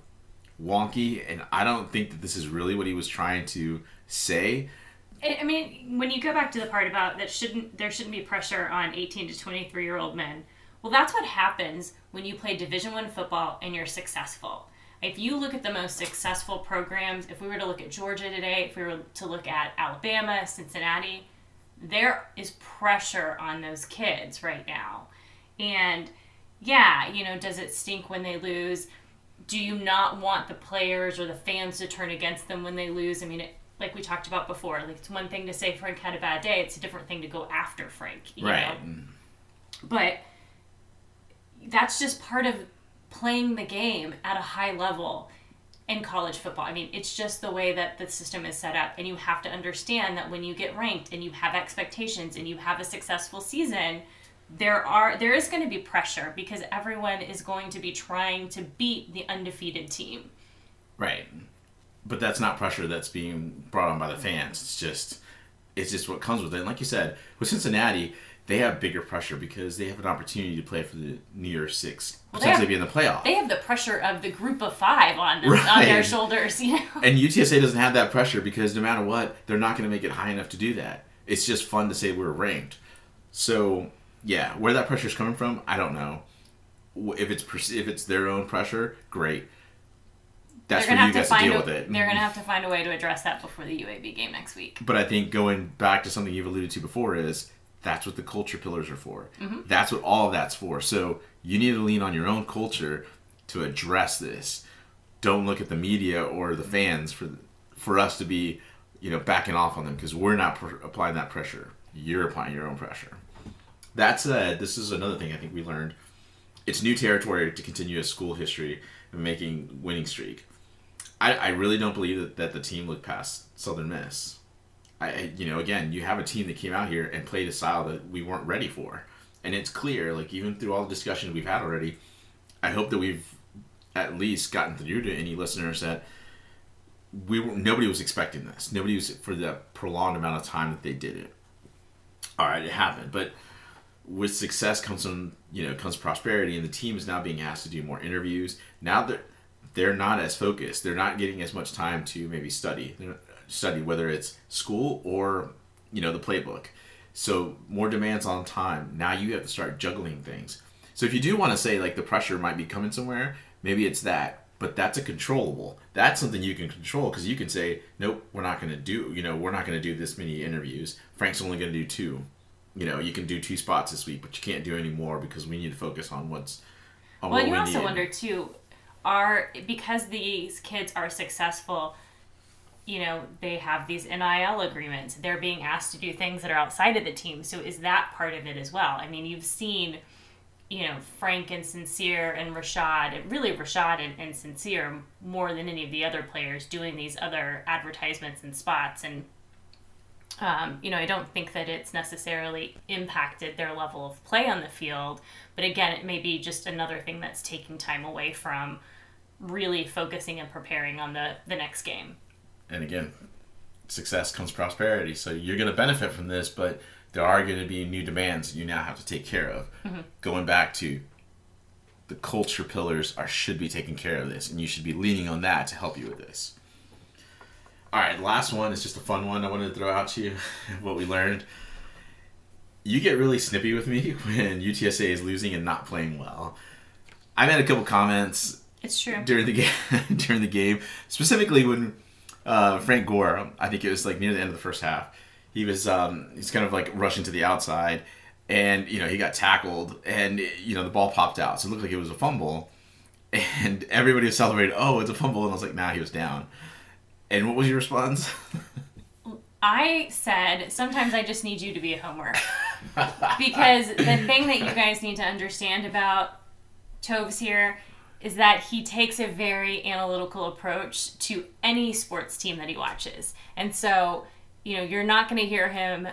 wonky, and I don't think that this is really what he was trying to say. I mean, when you go back to the part about there shouldn't be pressure on 18 to 23-year-old men. Well, that's what happens when you play Division I football and you're successful. If you look at the most successful programs, if we were to look at Georgia today, if we were to look at Alabama, Cincinnati, there is pressure on those kids right now. And yeah, does it stink when they lose? Do you not want the players or the fans to turn against them when they lose? I mean, like we talked about before, like, it's one thing to say Frank had a bad day. It's a different thing to go after Frank. You know? But that's just part of playing the game at a high level in college football. I mean, it's just the way that the system is set up. And you have to understand that when you get ranked and you have expectations and you have a successful season, there is going to be pressure, because everyone is going to be trying to beat the undefeated team. Right. But that's not pressure that's being brought on by the fans. It's just what comes with it. And like you said, with Cincinnati, they have bigger pressure because they have an opportunity to play for the New Year's Six, potentially be in the playoff. They have the pressure of the group of 5 on their shoulders, And UTSA doesn't have that pressure because no matter what, they're not going to make it high enough to do that. It's just fun to say we're ranked. So, yeah, where that pressure is coming from, I don't know. If it's their own pressure, great. That's for you guys to deal with it. They're going to have to find a way to address that before the UAB game next week. But I think going back to something you've alluded to before is, that's what the culture pillars are for. Mm-hmm. That's what all of that's for. So you need to lean on your own culture to address this. Don't look at the media or the fans for us to be, backing off on them, because we're not applying that pressure. You're applying your own pressure. That said, this is another thing I think we learned. It's new territory to continue a school history and making winning streak. I really don't believe that the team looked past Southern Miss. Again, you have a team that came out here and played a style that we weren't ready for. And it's clear, like, even through all the discussions we've had already, I hope that we've at least gotten through to any listeners that nobody was expecting this. Nobody was, for the prolonged amount of time that they did it. All right, it happened. But with success comes prosperity, and the team is now being asked to do more interviews. Now they're not as focused. They're not getting as much time to maybe study, whether it's school or, the playbook. So more demands on time. Now you have to start juggling things. So if you do want to say, like, the pressure might be coming somewhere, maybe it's that. But that's a controllable. That's something you can control because you can say, nope, we're not going to do, we're not going to do this many interviews. Frank's only going to do 2. You can do 2 spots this week, but you can't do any more because we need to focus on what we need. Well, you also wonder too, because these kids are successful, they have these NIL agreements. They're being asked to do things that are outside of the team. So is that part of it as well? I mean, you've seen, Frank and Sincere and Rashad, and really Rashad and Sincere more than any of the other players doing these other advertisements and spots. And, I don't think that it's necessarily impacted their level of play on the field. But again, it may be just another thing that's taking time away from really focusing and preparing on the next game. And again, success comes prosperity. So you're going to benefit from this, but there are going to be new demands you now have to take care of. Mm-hmm. Going back to the culture pillars should be taking care of this, and you should be leaning on that to help you with this. All right, last one is just a fun one I wanted to throw out to you, what we learned. You get really snippy with me when UTSA is losing and not playing well. I made a couple comments. It's true. During the game, specifically when Frank Gore, I think it was like near the end of the first half, he's kind of like rushing to the outside, and he got tackled, and the ball popped out, so it looked like it was a fumble, and everybody was celebrating, oh, it's a fumble, and I was like, nah, he was down. And what was your response? I said, sometimes I just need you to be a homer. Because the thing that you guys need to understand about Toves here is that he takes a very analytical approach to any sports team that he watches. And so, you're not going to hear him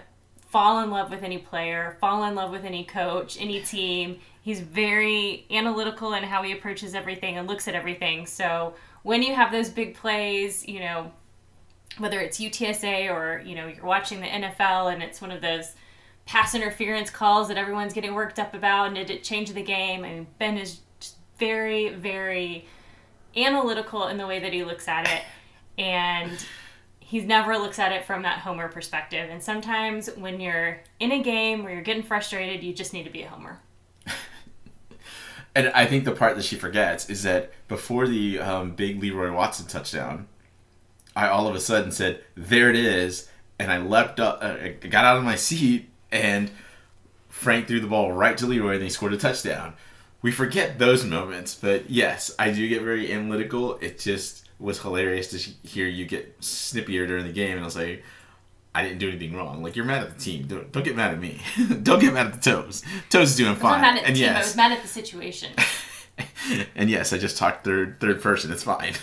fall in love with any player, fall in love with any coach, any team. He's very analytical in how he approaches everything and looks at everything. So when you have those big plays, whether it's UTSA or, you're watching the NFL and it's one of those pass interference calls that everyone's getting worked up about and did it change the game? I mean, Ben is just very, very analytical in the way that he looks at it. And he never looks at it from that homer perspective. And sometimes when you're in a game where you're getting frustrated, you just need to be a homer. And I think the part that she forgets is that before the big Leroy Watson touchdown, I all of a sudden said, there it is. And I leapt up, I got out of my seat, and Frank threw the ball right to Leroy, and he scored a touchdown. We forget those moments, but yes, I do get very analytical. It just was hilarious to hear you get snippier during the game, and I was like, I didn't do anything wrong. Like, you're mad at the team. Don't get mad at me. Don't get mad at the Toves. Toves is doing fine. I was not mad at the team. I was mad at the situation. And yes, I just talked third person. It's fine.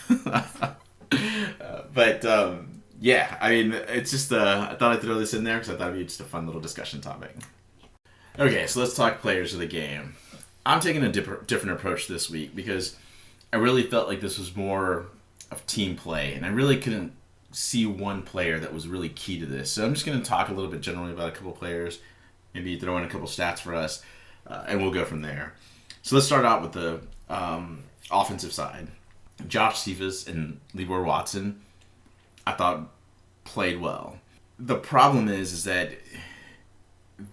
Yeah, I mean, it's just, I thought I'd throw this in there because I thought it'd be just a fun little discussion topic. Okay, so let's talk players of the game. I'm taking a different approach this week because I really felt like this was more of team play, and I really couldn't see one player that was really key to this. So I'm just going to talk a little bit generally about a couple players, maybe throw in a couple stats for us, and we'll go from there. So let's start out with the offensive side. Josh Cephas and Leroy Watson, I thought, played well. The problem is that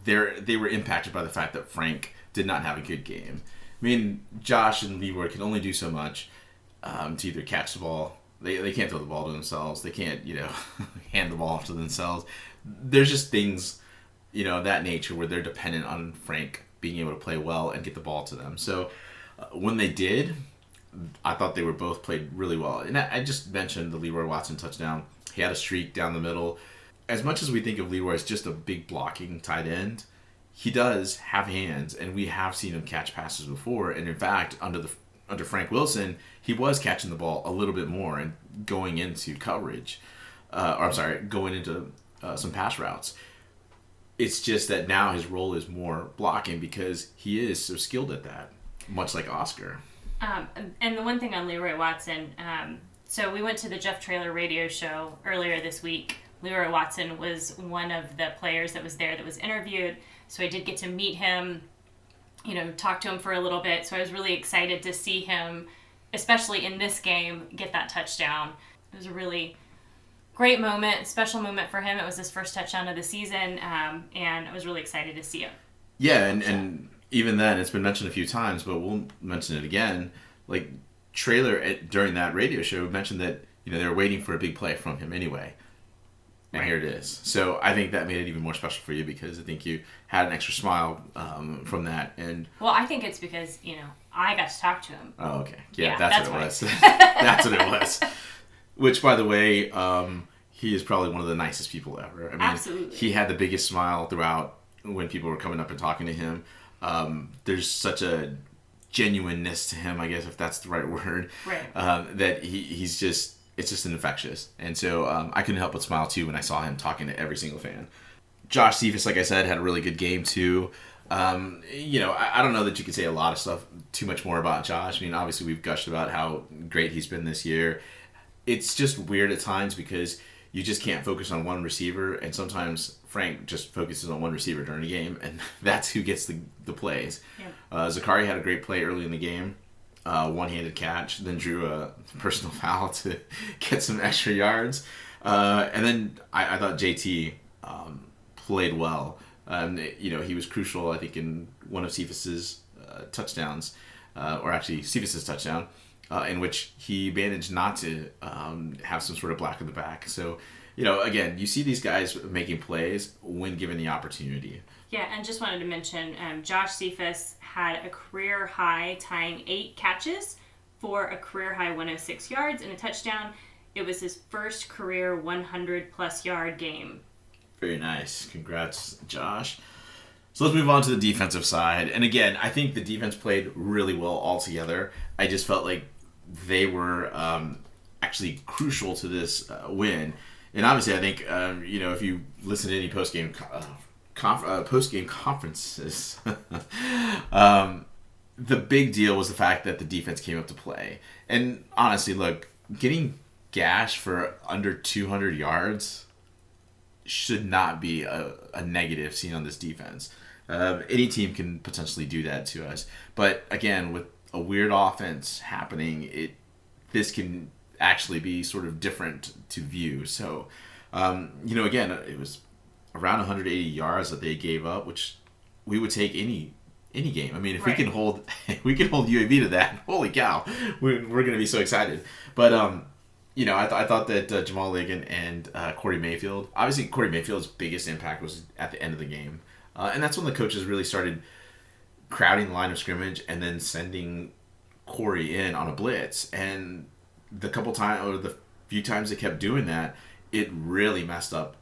they were impacted by the fact that Frank did not have a good game. I mean, Josh and Leroy can only do so much to either catch the ball. They can't throw the ball to themselves. They can't, hand the ball off to themselves. There's just things, that nature where they're dependent on Frank being able to play well and get the ball to them. So when they did, I thought they were both played really well. And I just mentioned the Leroy Watson touchdown. He had a streak down the middle. As much as we think of Leroy as just a big blocking tight end, he does have hands, and we have seen him catch passes before. And in fact, under Frank Wilson, he was catching the ball a little bit more and going into coverage. Going into some pass routes. It's just that now his role is more blocking because he is so skilled at that, much like Oscar. And the one thing on Leroy Watson, so we went to the Jeff Traylor radio show earlier this week. Leroy Watson was one of the players that was there that was interviewed. So I did get to meet him, talk to him for a little bit. So I was really excited to see him, especially in this game, get that touchdown. It was a really great moment, special moment for him. It was his first touchdown of the season, and I was really excited to see him. Yeah, and even then, it's been mentioned a few times, but we'll mention it again. Like, trailer during that radio show mentioned that they were waiting for a big play from him anyway. And here it is. So I think that made it even more special for you because I think you had an extra smile from that. And well, I think it's because, I got to talk to him. Oh, okay. Yeah, that's what it was. That's That's what it was. Which, by the way, he is probably one of the nicest people ever. I mean, absolutely. He had the biggest smile throughout when people were coming up and talking to him. There's such a genuineness to him, I guess, if that's the right word. Right. That he's just... It's just infectious. And so I couldn't help but smile, too, when I saw him talking to every single fan. Josh Cephas, like I said, had a really good game, too. I don't know that you could say a lot of stuff too much more about Josh. I mean, obviously, we've gushed about how great he's been this year. It's just weird at times because you just can't focus on one receiver. And sometimes Frank just focuses on one receiver during a game, and that's who gets the plays. Yeah. Zachary had a great play early in the game. One-handed catch, then drew a personal foul to get some extra yards. And then I thought JT played well. He was crucial, I think, in one of Cephas's touchdowns, or actually Cephas's touchdown, in which he managed not to have some sort of black in the back. So, again, you see these guys making plays when given the opportunity. Yeah, and just wanted to mention, Josh Cephas had a career high tying 8 catches for a career high 106 yards and a touchdown. It was his first career 100-plus yard game. Very nice. Congrats, Josh. So let's move on to the defensive side. And again, I think the defense played really well altogether. I just felt like they were actually crucial to this win. And obviously, I think, if you listen to any post-game conferences, the big deal was the fact that the defense came up to play. And honestly, look, getting gashed for under 200 yards should not be a negative seen on this defense. Any team can potentially do that to us. But again, with a weird offense happening, this can actually be sort of different to view. So, again, it was around 180 yards that they gave up, which we would take any game. I mean, if we can hold UAB to that, holy cow, we're going to be so excited. But I thought that Jamal Ligon and Corey Mayfield, obviously Corey Mayfield's biggest impact was at the end of the game, and that's when the coaches really started crowding the line of scrimmage and then sending Corey in on a blitz. And the few times they kept doing that, it really messed up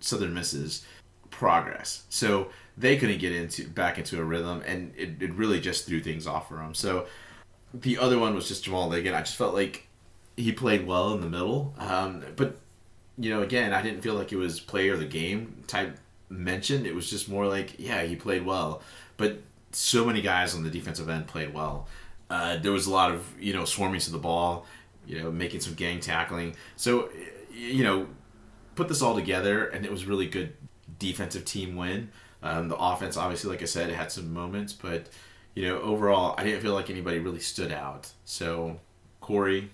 Southern Miss's progress. So they couldn't get back into a rhythm, and it really just threw things off for them. So the other one was just Jamal Ligon. I just felt like he played well in the middle. But, again, I didn't feel like it was player of the game type mentioned. It was just more like, yeah, he played well. But so many guys on the defensive end played well. There was a lot of, swarming to the ball, making some gang tackling. So, put this all together, and it was really good defensive team win. The offense, obviously, like I said, it had some moments, but, overall, I didn't feel like anybody really stood out. So, Corey,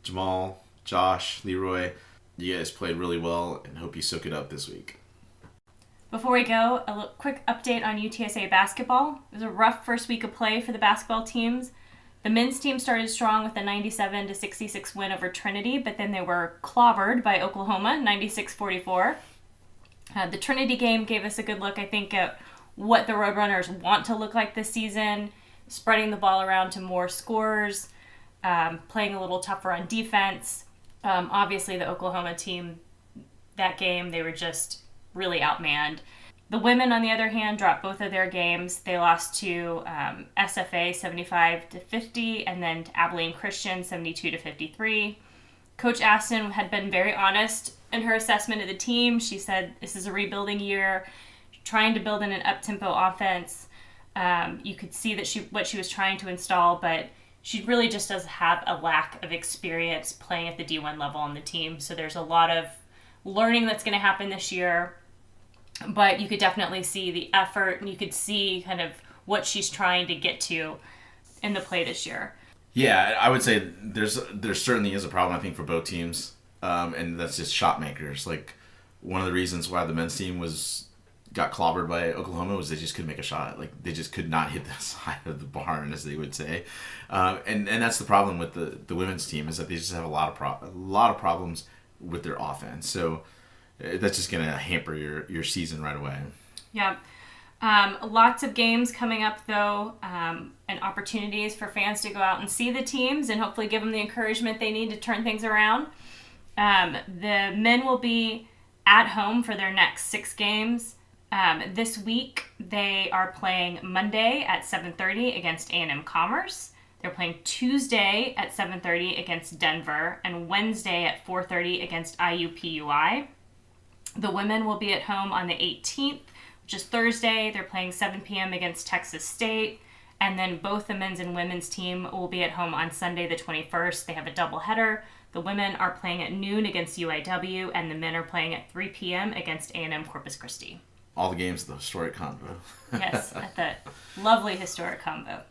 Jamal, Josh, Leroy, you guys played really well, and hope you soak it up this week. Before we go, a quick update on UTSA basketball. It was a rough first week of play for the basketball teams. The men's team started strong with a 97-66 win over Trinity, but then they were clobbered by Oklahoma, 96-44. The Trinity game gave us a good look, I think, at what the Roadrunners want to look like this season, spreading the ball around to more scorers, playing a little tougher on defense. Obviously, the Oklahoma team, that game, they were just really outmanned. The women, on the other hand, dropped both of their games. They lost to SFA 75-50 and then to Abilene Christian 72-53. Coach Aston had been very honest in her assessment of the team. She said this is a rebuilding year, trying to build in an up-tempo offense. You could see that what she was trying to install, but she really just does have a lack of experience playing at the D1 level on the team. So there's a lot of learning that's going to happen this year. But you could definitely see the effort, and you could see kind of what she's trying to get to in the play this year. Yeah, I would say there certainly is a problem, I think, for both teams, and that's just shot makers. Like, one of the reasons why the men's team was got clobbered by Oklahoma was they just couldn't make a shot. Like, they just could not hit the side of the barn, as they would say. And that's the problem with the women's team, is that they just have a lot of problems with their offense. So that's just going to hamper your season right away. Yeah. Lots of games coming up, though, and opportunities for fans to go out and see the teams and hopefully give them the encouragement they need to turn things around. The men will be at home for their next 6 games. This week, they are playing Monday at 7:30 against A&M Commerce. They're playing Tuesday at 7:30 against Denver, and Wednesday at 4:30 against IUPUI. The women will be at home on the 18th, which is Thursday. They're playing 7 p.m. against Texas State. And then both the men's and women's team will be at home on Sunday the 21st. They have a doubleheader. The women are playing at noon against UIW, and the men are playing at 3 p.m. against A&M Corpus Christi. All the games of the historic combo. Yes, at the lovely historic combo.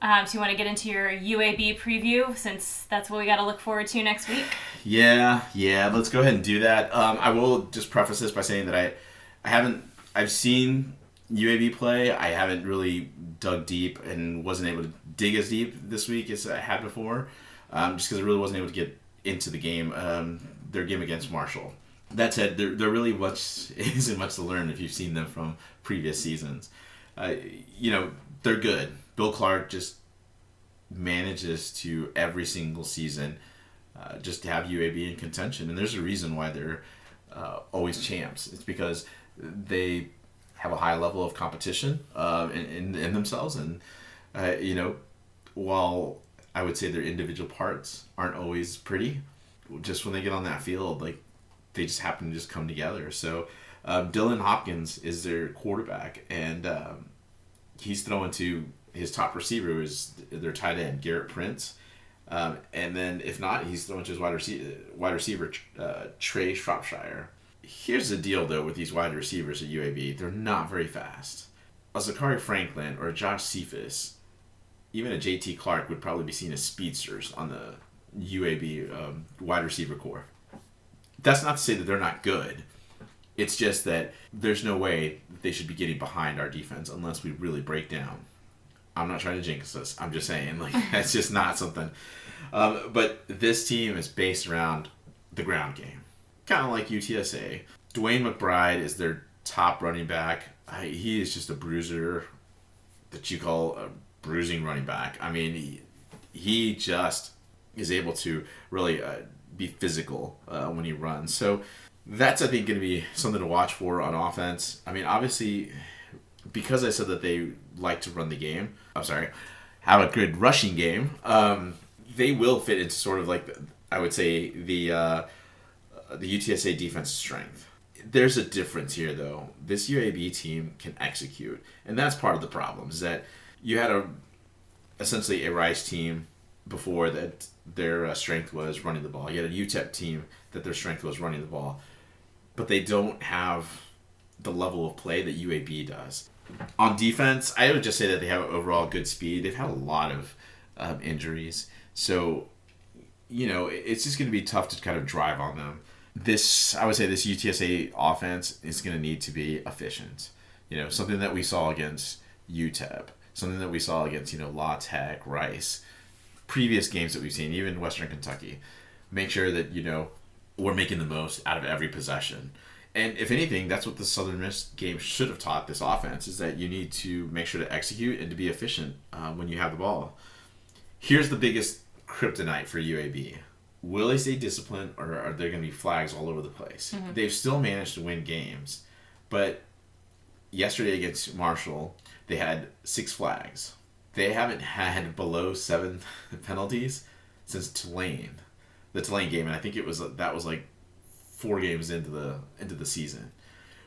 So you want to get into your UAB preview, since that's what we got to look forward to next week? Yeah, let's go ahead and do that. I will just preface this by saying that I've seen UAB play. I haven't really dug deep and wasn't able to dig as deep this week as I had before, just because I really wasn't able to get into the game, their game against Marshall. That said, there really isn't much to learn if you've seen them from previous seasons. They're good. Bill Clark just manages to, every single season, just have UAB in contention. And there's a reason why they're always champs. It's because they have a high level of competition in themselves. And, while I would say their individual parts aren't always pretty, just when they get on that field, like, they just happen to just come together. So Dylan Hopkins is their quarterback, and he's throwing to his top receiver, who is their tight end, Garrett Prince. And then if not, he's throwing to his wide receiver, Trey Shropshire. Here's the deal, though, with these wide receivers at UAB. They're not very fast. A Zachary Franklin or a Josh Cephas, even a JT Clark, would probably be seen as speedsters on the UAB wide receiver core. That's not to say that they're not good. It's just that there's no way that they should be getting behind our defense unless we really break down. I'm not trying to jinx us. I'm just saying, that's just not something. But this team is based around the ground game, kind of like UTSA. Dwayne McBride is their top running back. He is just a bruiser that you call a bruising running back. I mean, he just is able to really be physical when he runs. So that's, I think, going to be something to watch for on offense. I mean, obviously, because I said that they like to run the game, have a good rushing game, they will fit into sort of like, I would say, the UTSA defense strength. There's a difference here, though. This UAB team can execute, and that's part of the problem, is that you had essentially a Rice team before that their strength was running the ball. You had a UTEP team that their strength was running the ball. But they don't have the level of play that UAB does. On defense, I would just say that they have overall good speed. They've had a lot of injuries. So, it's just going to be tough to kind of drive on them. I would say this UTSA offense is going to need to be efficient. Something that we saw against UTEP. Something that we saw against, La Tech, Rice. Previous games that we've seen, even Western Kentucky. Make sure that, we're making the most out of every possession. And if anything, that's what the Southern Miss game should have taught this offense, is that you need to make sure to execute and to be efficient when you have the ball. Here's the biggest kryptonite for UAB. Will they stay disciplined, or are there going to be flags all over the place? Mm-hmm. They've still managed to win games. But yesterday against Marshall, they had 6 flags. They haven't had below 7 penalties since Tulane. The Tulane game, and I think that was like 4 games into the season,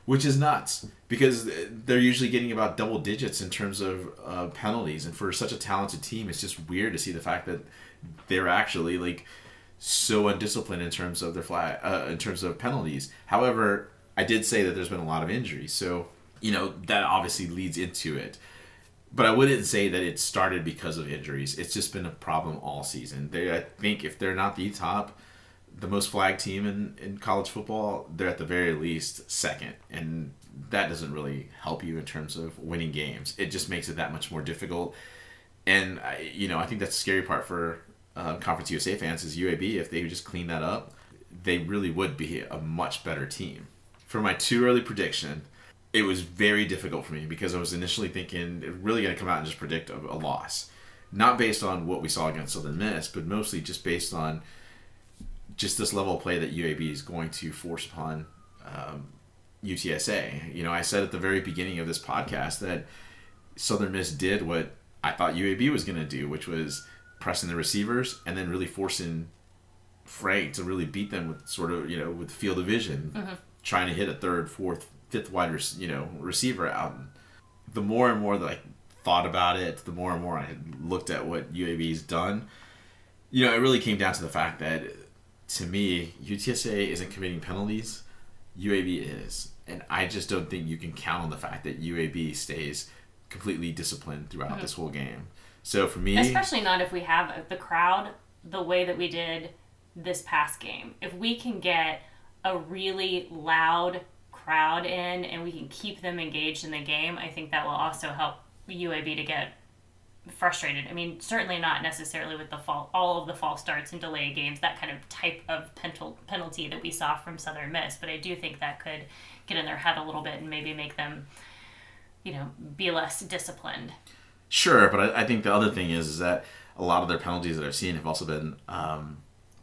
which is nuts, because they're usually getting about double digits in terms of penalties, and for such a talented team, it's just weird to see the fact that they're actually like so undisciplined in terms of their in terms of penalties. However, I did say that there's been a lot of injuries, so that obviously leads into it. But I wouldn't say that it started because of injuries. It's just been a problem all season. I think if they're not the top, the most flagged team in college football, they're at the very least second. And that doesn't really help you in terms of winning games. It just makes it that much more difficult. And, I think that's the scary part for Conference USA fans is UAB. If they would just clean that up, they really would be a much better team. For my too early prediction, it was very difficult for me because I was initially thinking it's really going to come out and just predict a loss. Not based on what we saw against Southern Miss, but mostly just based on just this level of play that UAB is going to force upon UTSA. I said at the very beginning of this podcast that Southern Miss did what I thought UAB was going to do, which was pressing the receivers and then really forcing Frank to really beat them with sort of, with field of vision, trying to hit a third, fourth, fifth wide, receiver out. And the more and more that I thought about it, the more and more I had looked at what UAB's done, it really came down to the fact that, to me, UTSA isn't committing penalties. UAB is. And I just don't think you can count on the fact that UAB stays completely disciplined throughout this whole game. So for me... Especially not if we have the crowd the way that we did this past game. If we can get a really loud crowd in and we can keep them engaged in the game, I think that will also help UAB to get frustrated. I mean, certainly not necessarily with all of the false starts and delay games, that kind of type of penalty that we saw from Southern Miss, but I do think that could get in their head a little bit and maybe make them, be less disciplined. Sure, but I think the other thing is that a lot of their penalties that I've seen have also been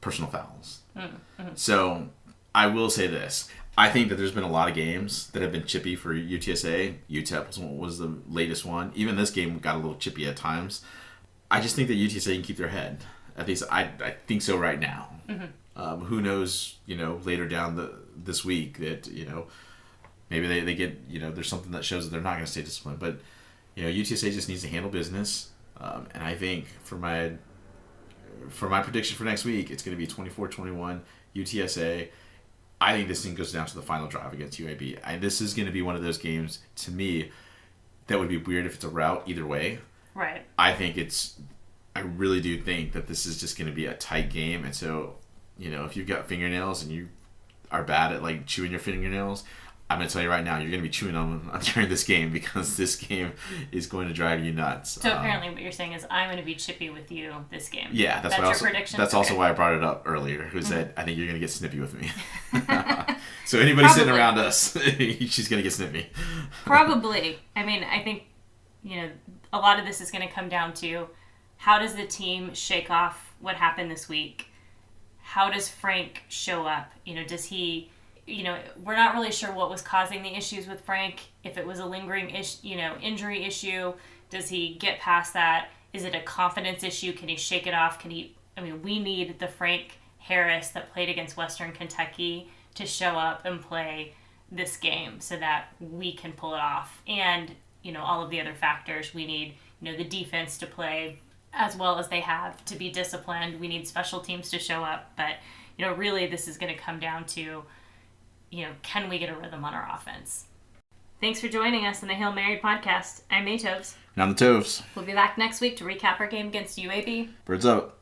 personal fouls. Mm-hmm. So I will say this. I think that there's been a lot of games that have been chippy for UTSA. UTEP was the latest one. Even this game got a little chippy at times. I just think that UTSA can keep their head. At least I think so right now. Mm-hmm. Who knows, later down this week that, maybe they get, there's something that shows that they're not going to stay disciplined. But, UTSA just needs to handle business. And I think for my prediction for next week, it's going to be 24-21 UTSA. I think this thing goes down to the final drive against UAB. This is going to be one of those games, to me, that would be weird if it's a rout either way. Right. I really do think that this is just going to be a tight game. And so, if you've got fingernails and you are bad at, chewing your fingernails, I'm going to tell you right now, you're going to be chewing on them during this game because this game is going to drive you nuts. So apparently what you're saying is I'm going to be chippy with you this game. Yeah, that's your prediction? That's also why I brought it up earlier, who said, I think you're going to get snippy with me. So anybody sitting around us, she's going to get snippy. Probably. I mean, I think, a lot of this is going to come down to how does the team shake off what happened this week? How does Frank show up? Does he... we're not really sure what was causing the issues with Frank. If it was a lingering injury issue, does he get past that? Is it a confidence issue? Can he shake it off? We need the Frank Harris that played against Western Kentucky to show up and play this game so that we can pull it off. And, all of the other factors. We need, the defense to play as well as they have, to be disciplined. We need special teams to show up. But, really this is going to come down to, can we get a rhythm on our offense? Thanks for joining us in the Hail Mary podcast. I'm AToves. And I'm the Toves. We'll be back next week to recap our game against UAB. Birds up.